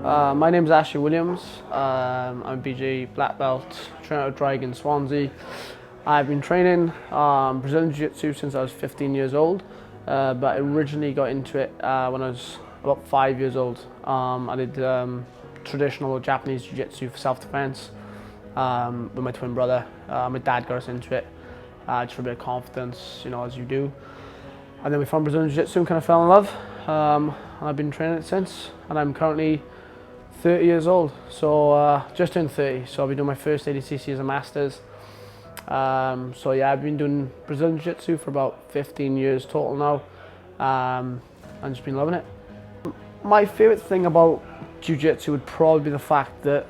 My name's Ashley Williams. I'm a BJ black belt, trainer at Draig in Swansea. I've been training Brazilian jiu-jitsu since I was 15 years old, but I originally got into it when I was about 5 years old. I did traditional Japanese jiu-jitsu for self-defense with my twin brother. My dad got us into it just for a bit of confidence, you know, as you do. And then we found Brazilian jiu-jitsu and kind of fell in love. And I've been training it since, and I'm currently 30 years old, so just turned 30, so I'll be doing my first ADCC as a Masters. So yeah, I've been doing Brazilian Jiu-Jitsu for about 15 years total now, and just been loving it. My favourite thing about Jiu-Jitsu would probably be the fact that,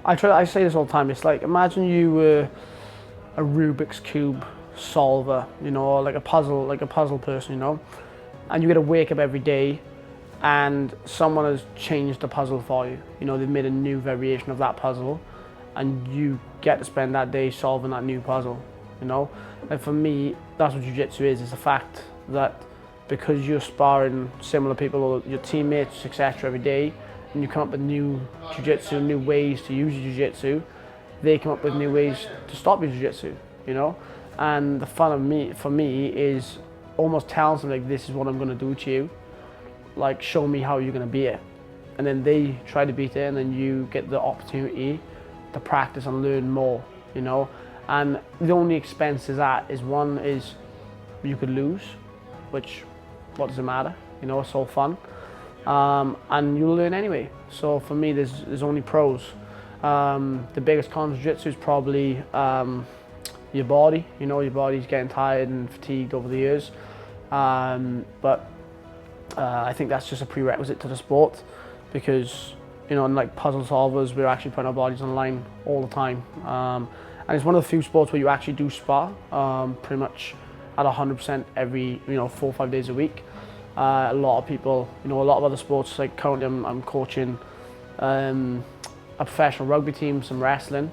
I say this all the time, it's like, imagine you were a Rubik's Cube solver, you know, or like a puzzle person, you know, and you get to wake up every day and someone has changed the puzzle for you. You know, they've made a new variation of that puzzle and you get to spend that day solving that new puzzle, you know? And for me, that's what jiu-jitsu is the fact that because you're sparring similar people or your teammates, etc. every day, and you come up with new jiu-jitsu, new ways to use your jiu-jitsu, they come up with new ways to stop your jiu-jitsu, you know? And the fun for me is almost telling them, like, this is what I'm gonna do to you. Like, show me how you're going to beat it, and then they try to beat it, and then you get the opportunity to practice and learn more, you know. And the only expense is one is you could lose, which what does it matter, you know, it's all fun, and you'll learn anyway. So for me, there's only pros. The biggest con of jiu-jitsu is probably your body, you know, your body's getting tired and fatigued over the years, but I think that's just a prerequisite to the sport, because, you know, like puzzle solvers, we're actually putting our bodies on the line all the time, and it's one of the few sports where you actually do spar pretty much at 100% every, you know, 4 or 5 days a week. A lot of people, you know, a lot of other sports, like currently I'm coaching a professional rugby team, some wrestling,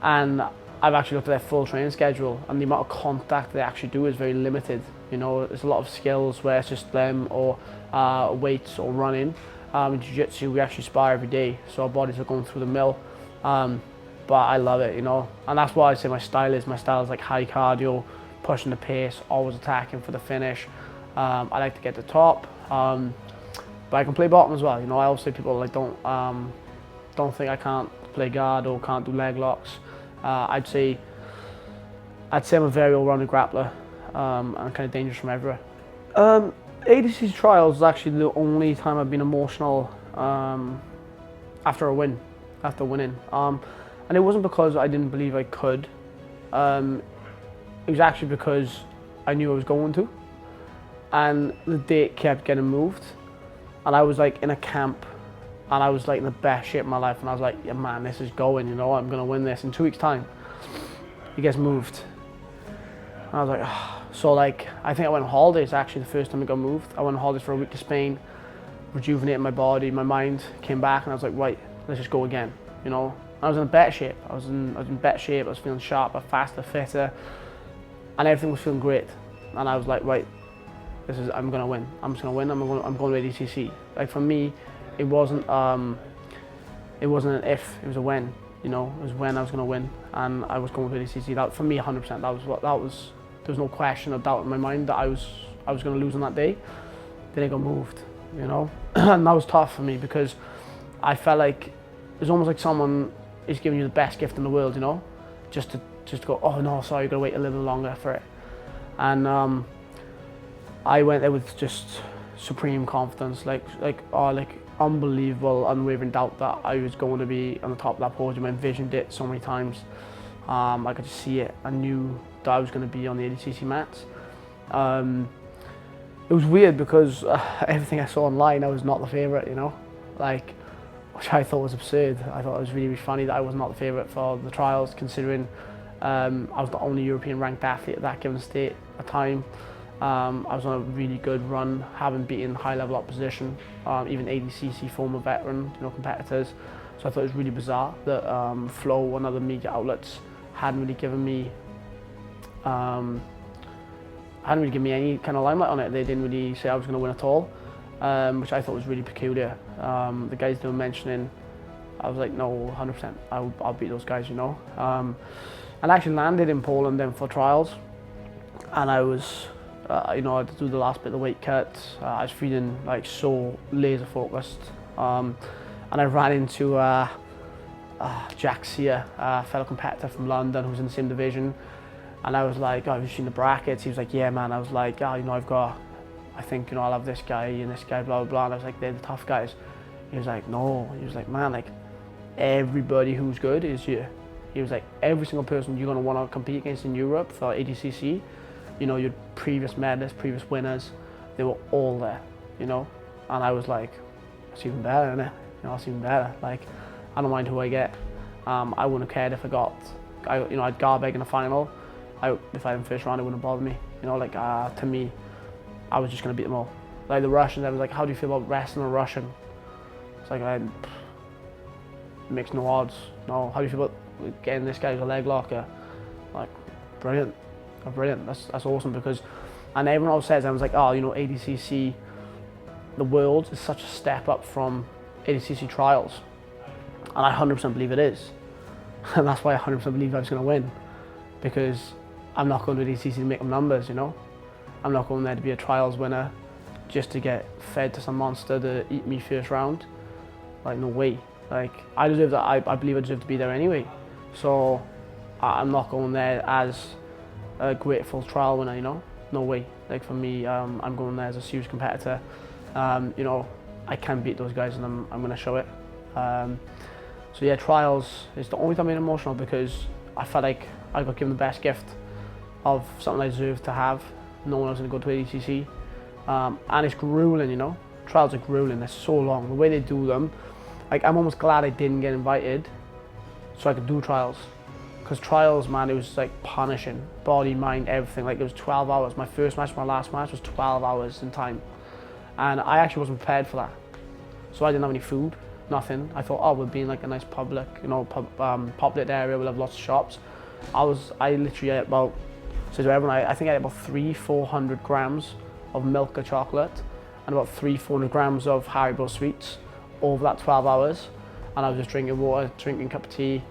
and I've actually looked at their full training schedule, and the amount of contact they actually do is very limited. You know, there's a lot of skills where it's just them or weights or running. In jiu-jitsu, we actually spar every day, so our bodies are going through the mill. But I love it, you know, and that's why I say my style is like high cardio, pushing the pace, always attacking for the finish. I like to get to the top, but I can play bottom as well. You know, I always say people like don't think I can't play guard or can't do leg locks. I'd say I'm a very all-rounded grappler, and kind of dangerous from everywhere. ADCC trials is actually the only time I've been emotional after winning. And it wasn't because I didn't believe I could. It was actually because I knew I was going to, and the date kept getting moved, and I was like in a camp, and I was like in the best shape of my life, and I was like, yeah man, this is going, you know, I'm gonna win this. In 2 weeks time, it gets moved. And I was like, oh. So like, I think I went on holidays actually the first time it got moved. I went on holidays for a week to Spain, rejuvenated my body, my mind came back, and I was like, right, let's just go again, you know. I was in better shape, I was in better shape, I was feeling sharper, faster, fitter, and everything was feeling great. And I was like, right, I'm gonna win, I'm just gonna win, I'm going to ADCC. Like for me, it wasn't an if, it was a when, you know, it was when I was gonna win, and I was going to ADCC. That, for me, 100%, there was no question or doubt in my mind that I was going to lose on that day. Then it got moved, you know, and that was tough for me, because I felt like it was almost like someone is giving you the best gift in the world, you know, just to go, oh no, sorry, you're gonna wait a little longer for it. And I went there with just supreme confidence, like unbelievable, unwavering doubt that I was going to be on the top of that podium. I envisioned it so many times. I could see it. I knew that I was going to be on the ADCC mats. It was weird because everything I saw online, I was not the favourite, you know, like, which I thought was absurd. I thought it was really, really funny that I was not the favourite for the trials, considering I was the only European ranked athlete at that given state at the time. I was on a really good run, having beaten high-level opposition, even ADCC former veteran, you know, competitors. So I thought it was really bizarre that Flow and other media outlets hadn't really given me any kind of limelight on it. They didn't really say I was going to win at all. which I thought was really peculiar. The guys they were mentioning, I was like, no, 100%, I'll beat those guys, you know. And I actually landed in Poland then for trials, and I was, you know, I had to do the last bit of the weight cut. I was feeling like so laser focused, and I ran into Jack Sear, a fellow competitor from London who's in the same division, and I was like, oh, have you seen the brackets? He was like, yeah, man. I was like, oh, you know, I think, you know, I'll have this guy and this guy, blah, blah, blah. And I was like, they're the tough guys. He was like, no. He was like, man, like, everybody who's good is here. He was like, every single person you're going to want to compete against in Europe for ADCC, you know, your previous medalists, previous winners, they were all there, you know. And I was like, that's even better, isn't it? You know, that's even better. Like, I don't mind who I get. I wouldn't have cared if you know, I'd Garbeg in the final. If I had him first round, it wouldn't bother me. You know, like, to me, I was just going to beat them all. Like the Russians, I was like, how do you feel about wrestling a Russian? It's like, it makes no odds. No, how do you feel about getting this guy with a leg locker? Like, brilliant. Brilliant. That's awesome, because, and everyone else says, I was like, oh, you know, ADCC, the world is such a step up from ADCC trials. And I 100% believe it is. And that's why I 100% believe I was going to win. Because I'm not going to ADCC to make them numbers, you know. I'm not going there to be a trials winner just to get fed to some monster to eat me first round. Like, no way. Like, I deserve that. I believe I deserve to be there anyway. So I'm not going there as a grateful trial winner, you know. No way. Like, for me, I'm going there as a serious competitor. You know, I can beat those guys, and I'm going to show it. So yeah, trials is the only time I'm emotional, because I felt like I got given the best gift of something I deserve to have. No one else going to go to ADCC. And it's grueling, you know. Trials are grueling, they're so long. The way they do them, like, I'm almost glad I didn't get invited so I could do trials. Because trials, man, it was like punishing. Body, mind, everything. Like, it was 12 hours. My first match, my last match was 12 hours in time. And I actually wasn't prepared for that. So I didn't have any food, nothing. I thought, oh, we'll be in like a nice public, you know, populated area, we'll have lots of shops. I literally ate about, so to everyone, I think I ate about 400 grams of milk or chocolate and about 400 grams of Haribo sweets over that 12 hours. And I was just drinking water, drinking a cup of tea,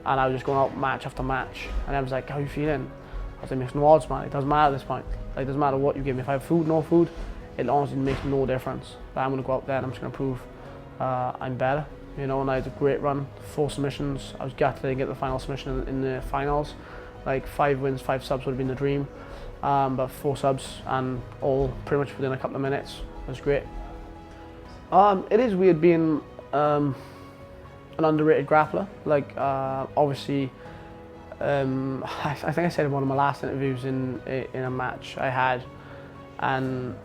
and I was just going out match after match. And I was like, how are you feeling? I was like, it makes no odds, man. It doesn't matter at this point. Like, it doesn't matter what you give me. If I have food, no food, it honestly makes no difference. But I'm going to go out there and I'm just going to prove I'm better. You know, and I had a great run, 4 submissions. I was gutted I didn't get the final submission in the finals. Like, 5 wins, 5 subs would have been the dream. But 4 subs, and all pretty much within a couple of minutes. It was great. It is weird being an underrated grappler. Like, obviously, I think I said in one of my last interviews in a match I had, and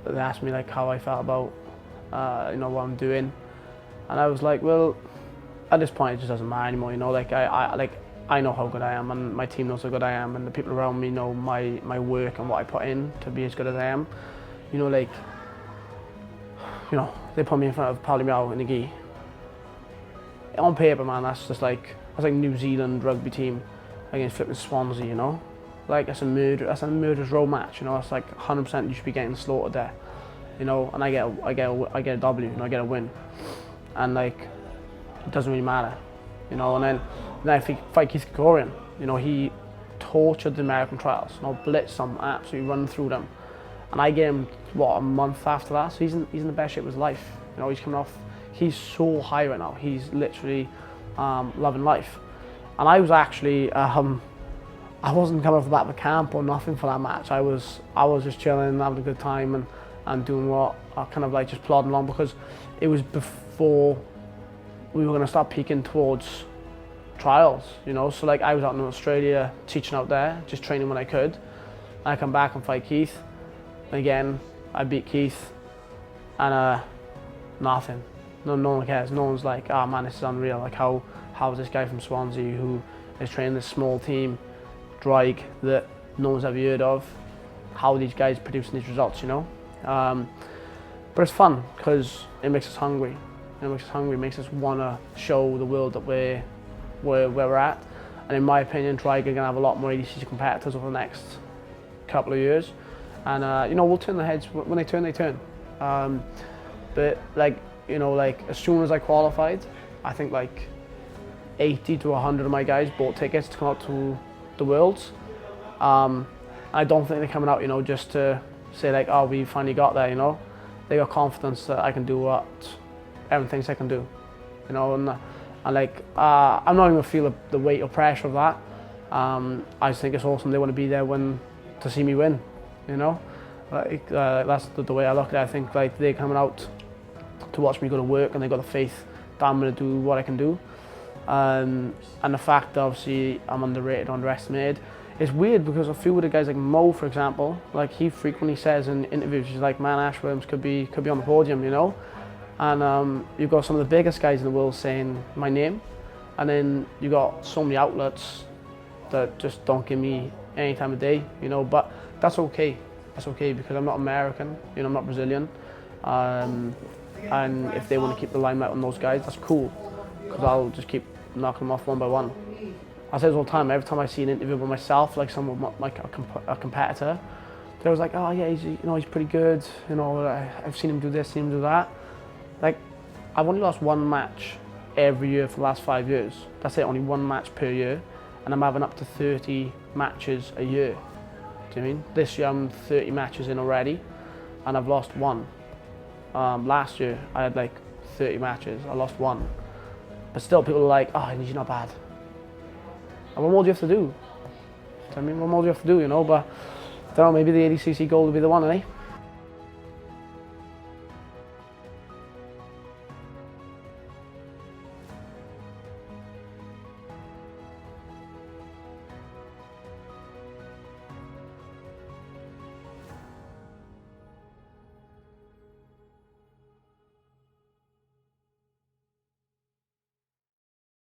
they asked me like how I felt about you know, what I'm doing, and I was like, well, at this point it just doesn't matter anymore. You know, like I know how good I am, and my team knows how good I am, and the people around me know my work and what I put in to be as good as I am. You know, like, you know, they put me in front of Paddy Meow in the gi. On paper, man, that's like New Zealand rugby team against flipping Swansea, you know? Like, that's a murderer's row match, you know? It's like 100% you should be getting slaughtered there, you know? And I get a W, you know, I get a win. And like, it doesn't really matter, you know? And then I fight Keith Gregorian, you know, he tortured the American trials, you know, blitzed them, absolutely run through them. And I get him, what, a month after that? So he's in the best shape of his life. You know, he's coming off, he's so high right now. He's literally loving life. And I was actually, I wasn't coming off the back of a camp or nothing for that match. I was just chilling, having a good time, and doing what, kind of like just plodding along, because it was before we were going to start peaking towards trials, you know. So like, I was out in Australia teaching out there, just training when I could. I come back and fight Keith. Again, I beat Keith, and nothing. No one cares. No one's like, oh man, this is unreal. Like, how is this guy from Swansea who is training this small team, Draig, that no one's ever heard of, how are these guys producing these results, you know? But it's fun, because it makes us hungry. It makes us want to show the world that where we're at. And in my opinion, Draig are going to have a lot more ADCC competitors over the next couple of years. And you know, we'll turn the heads. When they turn, they turn. But like, you know, like as soon as I qualified, I think like 80 to 100 of my guys bought tickets to come out to the Worlds. I don't think they're coming out, you know, just to say like, oh, we finally got there, you know. They got confidence that I can do what everyone thinks I can do, you know, and like, I'm not even gonna feel the weight or pressure of that. I just think it's awesome. They want to be there to see me win, you know. Like, that's the way I look at it. I think like they're coming out to watch me go to work, and they got the faith that I'm gonna do what I can do. And the fact that obviously I'm underrated, underestimated. It's weird because a few of the guys like Mo, for example, like he frequently says in interviews, he's like, man, Ash Williams could be on the podium, you know. And you've got some of the biggest guys in the world saying my name, and then you got so many outlets that just don't give me any time of day, you know. But that's okay. That's okay, because I'm not American, you know, I'm not Brazilian. And if they want to keep the limelight on those guys, that's cool, because I'll just keep knocking them off one by one. I say this all the time. Every time I see an interview with myself, like someone like a competitor, they was like, oh yeah, he's pretty good. You know, I've seen him do this, seen him do that. Like, I've only lost one match every year for the last 5 years. That's it, only one match per year, and I'm having up to 30 matches a year. Do you know what I mean? This year I'm 30 matches in already, and I've lost one. Last year I had like 30 matches. I lost one, but still people are like, oh, you're not bad. And what more do you have to do? I mean, what more do you have to do, you know? But I don't know, maybe the ADCC gold will be the one, eh?